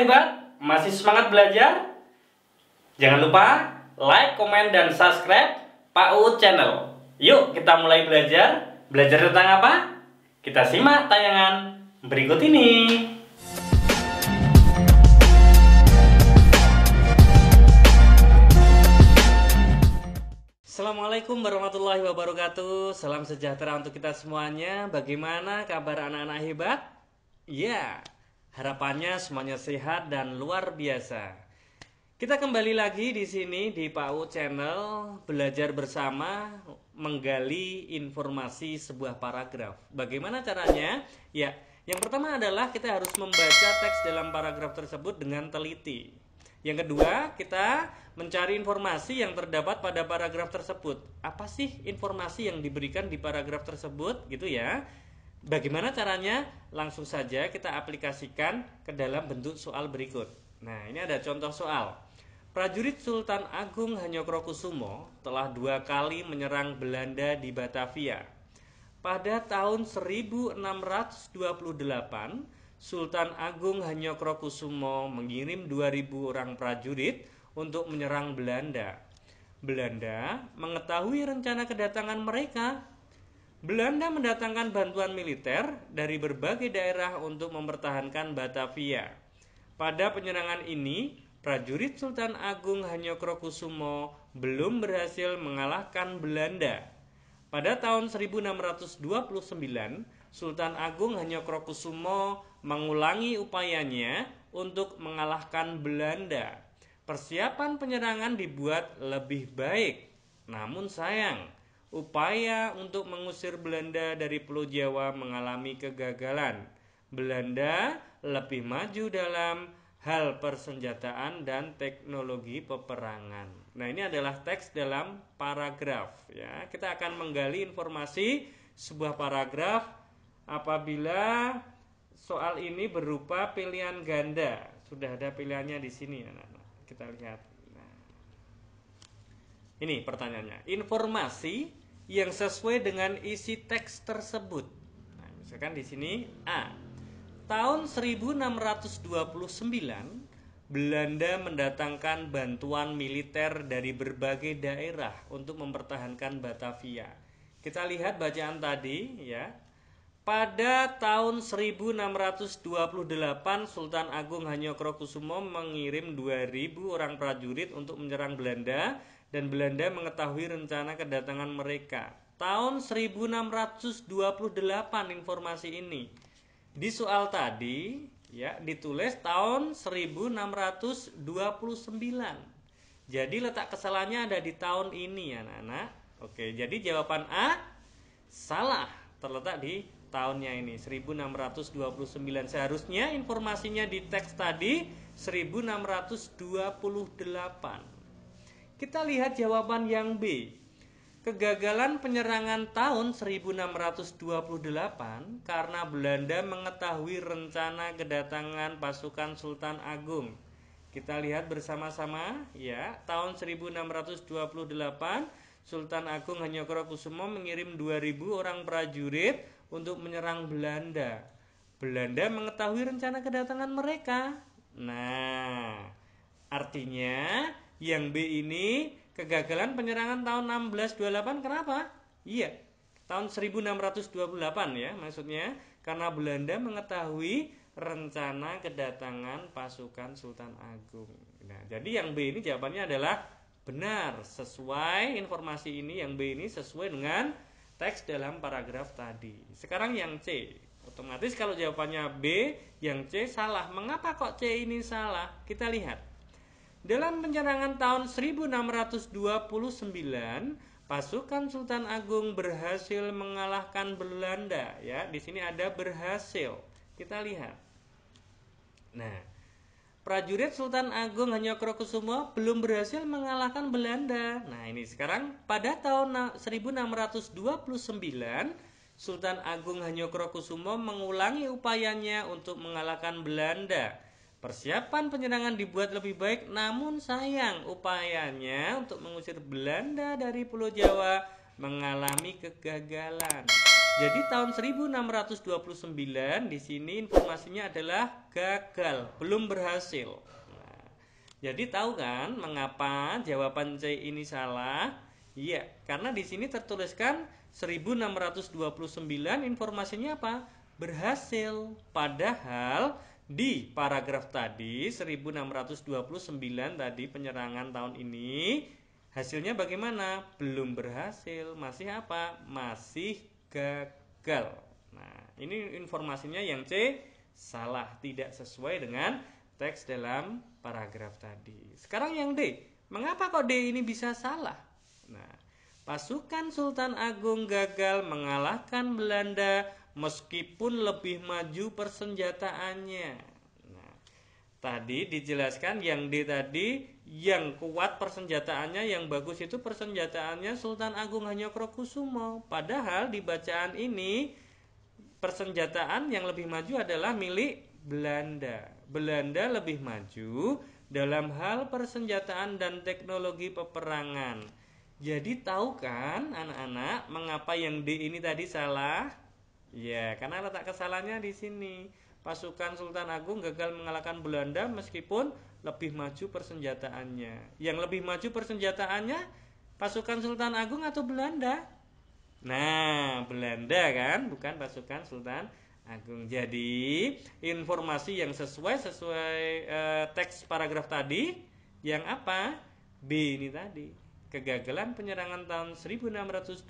anak hebat? Masih semangat belajar? Jangan lupa like, komen, dan subscribe Pak Uut Channel. Yuk kita mulai belajar. Belajar tentang apa? Kita simak tayangan berikut ini. Assalamualaikum warahmatullahi wabarakatuh. Salam sejahtera untuk kita semuanya. Bagaimana kabar anak-anak hebat? Ya, harapannya semuanya sehat dan luar biasa. Kita kembali lagi di sini di Pak Uut Channel, belajar bersama menggali informasi sebuah paragraf. Bagaimana caranya? Ya, yang pertama adalah kita harus membaca teks dalam paragraf tersebut dengan teliti. Yang kedua, kita mencari informasi yang terdapat pada paragraf tersebut. Apa sih informasi yang diberikan di paragraf tersebut, gitu ya? Bagaimana caranya? Langsung saja kita aplikasikan ke dalam bentuk soal berikut. Nah, ini ada contoh soal. Prajurit Sultan Agung Hanyokrokusumo telah 2 kali menyerang Belanda di Batavia. Pada tahun 1628, Sultan Agung Hanyokrokusumo mengirim 2000 orang prajurit untuk menyerang Belanda. Belanda mengetahui rencana kedatangan mereka. Belanda mendatangkan bantuan militer dari berbagai daerah untuk mempertahankan Batavia. Pada penyerangan ini, prajurit Sultan Agung Hanyokrokusumo belum berhasil mengalahkan Belanda. Pada tahun 1629, Sultan Agung Hanyokrokusumo mengulangi upayanya untuk mengalahkan Belanda. Persiapan penyerangan dibuat lebih baik. Namun sayang, upaya untuk mengusir Belanda dari Pulau Jawa mengalami kegagalan. Belanda lebih maju dalam hal persenjataan dan teknologi peperangan. Nah, ini adalah teks dalam paragraf ya. Kita akan menggali informasi sebuah paragraf apabila soal ini berupa pilihan ganda. Sudah ada pilihannya di sini anak-anak. Kita lihat. Nah, ini pertanyaannya. Informasi yang sesuai dengan isi teks tersebut. Nah, misalkan di sini A. Tahun 1629, Belanda mendatangkan bantuan militer dari berbagai daerah untuk mempertahankan Batavia. Kita lihat bacaan tadi ya. Pada tahun 1628, Sultan Agung Hanyokrokusumo mengirim 2000 orang prajurit untuk menyerang Belanda dan Belanda mengetahui rencana kedatangan mereka. Tahun 1628 informasi ini. Di soal tadi ya ditulis tahun 1629. Jadi letak kesalahannya ada di tahun ini anak-anak. Oke, jadi jawaban A salah, terletak di tahunnya ini 1629. Seharusnya informasinya di teks tadi 1628. Kita lihat jawaban yang B. Kegagalan penyerangan tahun 1628 karena Belanda mengetahui rencana kedatangan pasukan Sultan Agung. Kita lihat bersama-sama ya, tahun 1628 Sultan Agung Hanyokrokusumo mengirim 2000 orang prajurit untuk menyerang Belanda. Belanda mengetahui rencana kedatangan mereka. Nah, artinya yang B ini kegagalan penyerangan tahun 1628 kenapa? Iya, tahun 1628 ya maksudnya, karena Belanda mengetahui rencana kedatangan pasukan Sultan Agung. Nah, jadi yang B ini jawabannya adalah benar, sesuai informasi ini, yang B ini sesuai dengan teks dalam paragraf tadi. Sekarang yang C, otomatis kalau jawabannya B, yang C salah. Mengapa kok C ini salah? Kita lihat. Dalam penyerangan tahun 1629, pasukan Sultan Agung berhasil mengalahkan Belanda. Ya, di sini ada berhasil. Kita lihat. Nah, prajurit Sultan Agung Hanyokrokusumo belum berhasil mengalahkan Belanda. Nah, ini sekarang pada tahun 1629, Sultan Agung Hanyokrokusumo mengulangi upayanya untuk mengalahkan Belanda. Persiapan penyerangan dibuat lebih baik, namun sayang upayanya untuk mengusir Belanda dari Pulau Jawa mengalami kegagalan. Jadi tahun 1629 di sini informasinya adalah gagal, belum berhasil. Nah, jadi tahu kan mengapa jawaban C ini salah? Iya, karena di sini tertuliskan 1629 informasinya apa? Berhasil. Padahal di paragraf tadi 1629 tadi penyerangan tahun ini hasilnya bagaimana? Belum berhasil. Masih apa? Masih gagal. Nah, ini informasinya yang C salah, tidak sesuai dengan teks dalam paragraf tadi. Sekarang yang D. Mengapa kok D ini bisa salah? Nah, pasukan Sultan Agung gagal mengalahkan Belanda meskipun lebih maju persenjataannya. Nah, tadi dijelaskan yang D tadi yang kuat persenjataannya, yang bagus itu persenjataannya Sultan Agung Hanyokrokusumo. Padahal di bacaan ini persenjataan yang lebih maju adalah milik Belanda. Belanda lebih maju dalam hal persenjataan dan teknologi peperangan. Jadi tahu kan anak-anak mengapa yang D ini tadi salah? Ya, karena letak kesalahannya di sini. Pasukan Sultan Agung gagal mengalahkan Belanda meskipun lebih maju persenjataannya. Yang lebih maju persenjataannya pasukan Sultan Agung atau Belanda? Nah, Belanda kan, bukan pasukan Sultan Agung. Jadi, informasi yang sesuai teks paragraf tadi yang apa? B ini tadi. Kegagalan penyerangan tahun 1628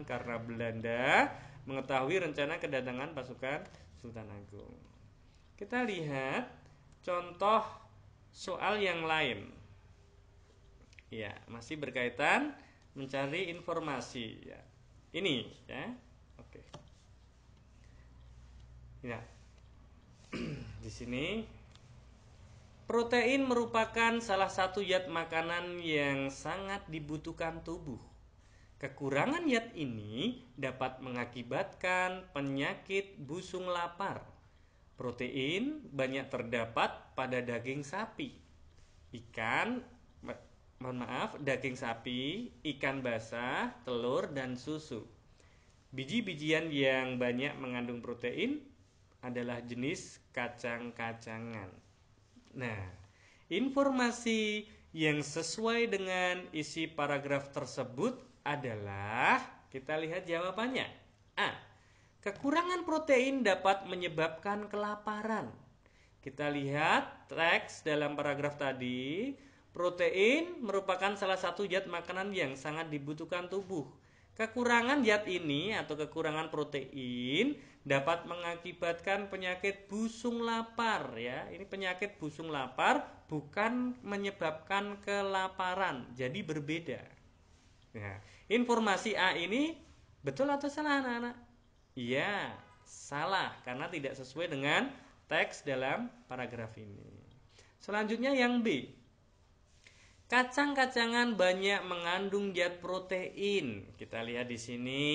karena Belanda mengetahui rencana kedatangan pasukan Sultan Agung. Kita lihat contoh soal yang lain. Ya, masih berkaitan mencari informasi ya. Ini ya. Oke. Ya. Di sini protein merupakan salah satu zat makanan yang sangat dibutuhkan tubuh. Kekurangan zat ini dapat mengakibatkan penyakit busung lapar. Protein banyak terdapat pada daging sapi, daging sapi, ikan basah, telur, dan susu. Biji-bijian yang banyak mengandung protein adalah jenis kacang-kacangan. Nah, informasi yang sesuai dengan isi paragraf tersebut adalah, kita lihat jawabannya. A. Kekurangan protein dapat menyebabkan kelaparan. Kita lihat teks dalam paragraf tadi. Protein merupakan salah satu zat makanan yang sangat dibutuhkan tubuh. Kekurangan zat ini atau kekurangan protein dapat mengakibatkan penyakit busung lapar ya. Ini penyakit busung lapar bukan menyebabkan kelaparan. Jadi berbeda. Nah, informasi A ini betul atau salah anak-anak? Iya, salah karena tidak sesuai dengan teks dalam paragraf ini. Selanjutnya yang B. Kacang-kacangan banyak mengandung zat protein. Kita lihat di sini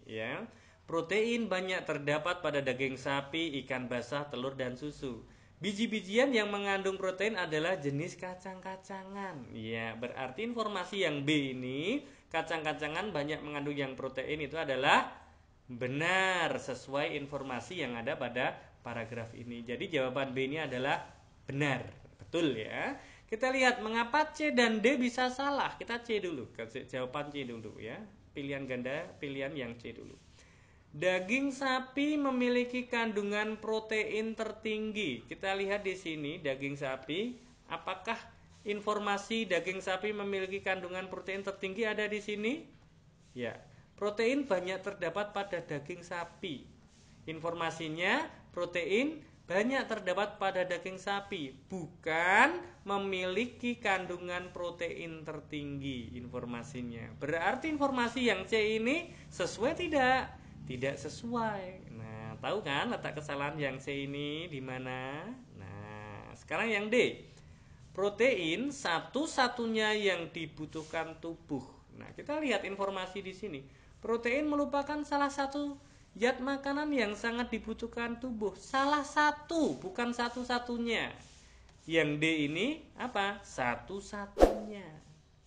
ya. Protein banyak terdapat pada daging sapi, ikan basah, telur, dan susu. Biji-bijian yang mengandung protein adalah jenis kacang-kacangan. Ya, berarti informasi yang B ini, kacang-kacangan banyak mengandung yang protein itu adalah benar sesuai informasi yang ada pada paragraf ini. Jadi jawaban B ini adalah benar. Betul ya. Kita lihat mengapa C dan D bisa salah. Kita C dulu. Jawaban C dulu ya. Pilihan ganda, pilihan yang C dulu. Daging sapi memiliki kandungan protein tertinggi. Kita lihat di sini daging sapi. Apakah informasi daging sapi memiliki kandungan protein tertinggi ada di sini? Ya. Protein banyak terdapat pada daging sapi. Informasinya protein banyak terdapat pada daging sapi, bukan memiliki kandungan protein tertinggi informasinya. Berarti informasi yang C ini sesuai tidak? Tidak sesuai. Nah, tahu kan letak kesalahan yang C ini di mana? Nah, sekarang yang D. Protein satu-satunya yang dibutuhkan tubuh. Nah, kita lihat informasi di sini. Protein merupakan salah satu zat makanan yang sangat dibutuhkan tubuh. Salah satu, bukan satu-satunya. Yang D ini apa? Satu-satunya.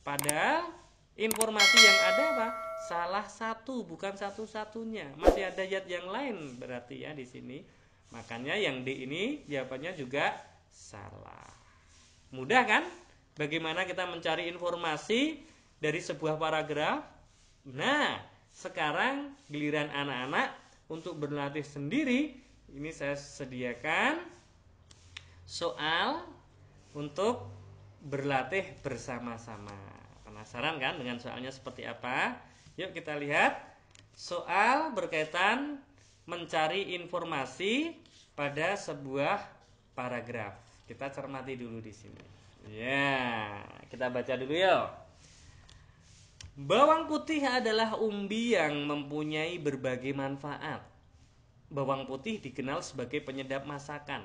Padahal informasi yang ada apa? Salah satu, bukan satu-satunya. Masih ada ayat yang lain berarti ya di sini. Makanya yang D ini jawabannya juga salah. Mudah kan? Bagaimana kita mencari informasi dari sebuah paragraf? Nah, sekarang giliran anak-anak untuk berlatih sendiri. Ini saya sediakan soal untuk berlatih bersama-sama. Penasaran kan dengan soalnya seperti apa? Yuk kita lihat. Soal berkaitan mencari informasi pada sebuah paragraf. Kita cermati dulu di sini. Ya, kita baca dulu yuk. Bawang putih adalah umbi yang mempunyai berbagai manfaat. Bawang putih dikenal sebagai penyedap masakan.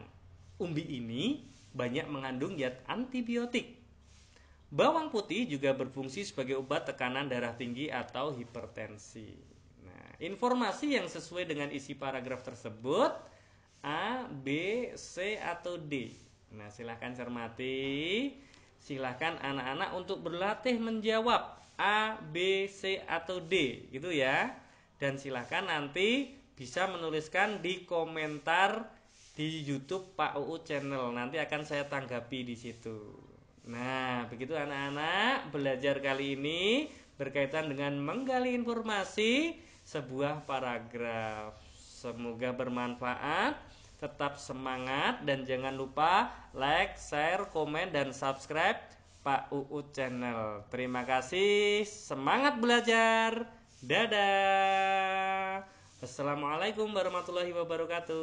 Umbi ini banyak mengandung zat antibiotik. Bawang putih juga berfungsi sebagai obat tekanan darah tinggi atau hipertensi. Nah, informasi yang sesuai dengan isi paragraf tersebut A, B, C, atau D. Nah, silahkan cermati. Silahkan anak-anak untuk berlatih menjawab A, B, C, atau D, gitu ya. Dan silahkan nanti bisa menuliskan di komentar di YouTube Pak UU Channel. Nanti akan saya tanggapi di situ. Nah, begitu anak-anak, belajar kali ini berkaitan dengan menggali informasi sebuah paragraf. Semoga bermanfaat, tetap semangat dan jangan lupa like, share, komen, dan subscribe Pak UU Channel. Terima kasih, semangat belajar. Dadah. Assalamualaikum warahmatullahi wabarakatuh.